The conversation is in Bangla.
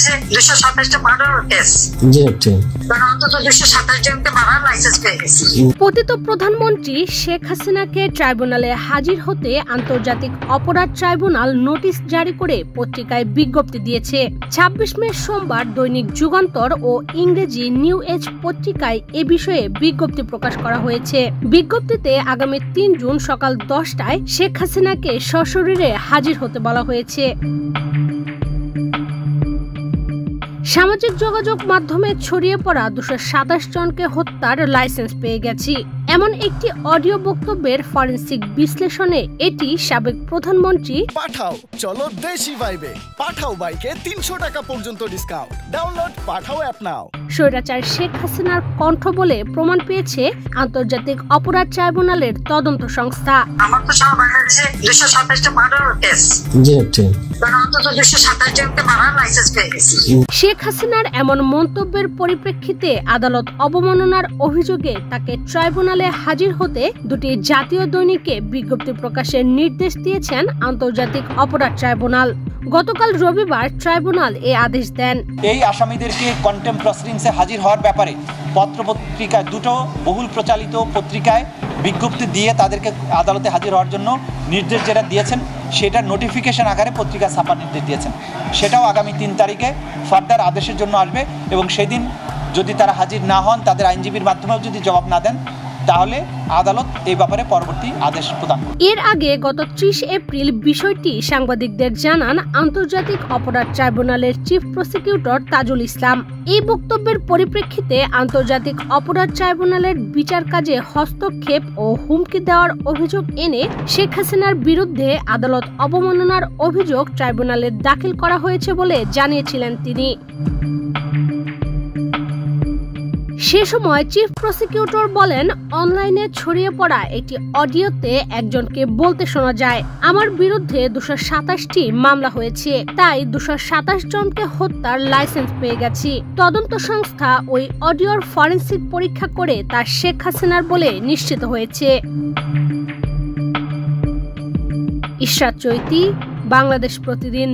আছে 227টা মার্ডার কেস। জি ঠিক। অন্তত 227 জনকে মারার লাইসেন্স পেয়ে গেছে। পতিত প্রধানমন্ত্রী শেখ হাসিনাকে ট্রাইব্যুনালে হাজির হতে আন্তর্জাতিক অপরাধ ট্রাইব্যুনাল নোটিশ জারি করে পত্রিকায় বিজ্ঞপ্তি দিয়েছে। 26 মে সোমবার দৈনিক যুগান্তর ও ইংরেজি নিউ এজ পত্রিকায় এ বিষয়ে বিজ্ঞপ্তি প্রকাশ করা হয়েছে। বিজ্ঞপ্তিতে আগামী 3 জুন সকাল 10টায় শেখ হাসিনাকে সশরীরে হাজির হতে বলা হয়েছে। সামাজিক যোগাযোগ মাধ্যমে ছড়িয়ে পড়া 227 জনকে হত্যার লাইসেন্স পেয়ে গেছি এমন একটি অডিও বক্তব্যের ফরেনসিক বিশ্লেষণে এটি সাবেক প্রধানমন্ত্রী পাঠাও চলো দেশি ভাইবে পাঠাও বাইকে 300 টাকা পর্যন্ত ডিসকাউন্ট ডাউনলোড পাঠাও অ্যাপ নাও স্বৈরাচার শেখ হাসিনার কণ্ঠ বলে প্রমাণ পেয়েছে আন্তর্জাতিক অপরাধ ট্রাইব্যুনালের তদন্ত সংস্থা। আমার তো সারা বাংলাদেশে 227টা মার্ডার কেস। জি ঠিক। অন্তত 227 জনকে মারার লাইসেন্স পেয়ে গেছে। শেখ হাসিনার এমন মন্তব্যের পরিপ্রেক্ষিতে আদালত অবমাননার অভিযোগে তাকে ট্রাইব্যুনালে হাজির হতে দুটি জাতীয় দৈনিকে বিজ্ঞপ্তি প্রকাশের নির্দেশ দিয়েছেন আন্তর্জাতিক অপরাধ ট্রাইব্যুনাল। গতকাল রবিবার ট্রাইব্যুনাল এ আদেশ দেন। এই আসামিদেরকে কন্টেম্পট প্রসিডিংসে হাজির হওয়ার ব্যাপারে পত্রপত্রিকায় দুটো বহুল প্রচালিত পত্রিকায় বিজ্ঞপ্তি দিয়ে তাদেরকে আদালতে হাজির হওয়ার জন্য নির্দেশ যেটা দিয়েছেন সেটা নোটিফিকেশন আকারে পত্রিকা ছাপার নির্দেশ দিয়েছেন। সেটাও আগামী 3 তারিখে ফার্দার আদেশের জন্য আসবে এবং সেদিন যদি তারা হাজির না হন তাদের আইনজীবীর মাধ্যমেও যদি জবাব না দেন তাহলে আদালত এই ব্যাপারে পরবর্তী আদেশ প্রদান করবে। এর আগে গত 30 এপ্রিল বিষয়টি সাংবাদিকদের জানান আন্তর্জাতিক অপরাধ ট্রাইব্যুনালের চিফ প্রসিকিউটর তাজুল ইসলাম। এই বক্তব্যের পরিপ্রেক্ষিতে আন্তর্জাতিক অপরাধ ট্রাইব্যুনালের বিচার কাজে হস্তক্ষেপ ও হুমকি দেওয়ার অভিযোগ এনে শেখ হাসিনার বিরুদ্ধে আদালত অবমাননার অভিযোগ ট্রাইব্যুনালে দাখিল করা হয়েছে বলে জানিয়েছিলেন তিনি। সে সময় চিফ প্রসিকিউটর বলেন, অনলাইনে ছড়িয়ে পড়া একটি অডিওতে একজনকে বলতে শোনা যায়, আমার বিরুদ্ধে 227টি মামলা হয়েছে, তাই 227 জনকে হত্যার লাইসেন্স পেয়ে গেছি। তদন্ত সংস্থা ওই অডিওর ফরেনসিক পরীক্ষা করে তা শেখ হাসিনার বলে নিশ্চিত হয়েছে। ইশরাত চৈতি, বাংলাদেশ প্রতিদিন।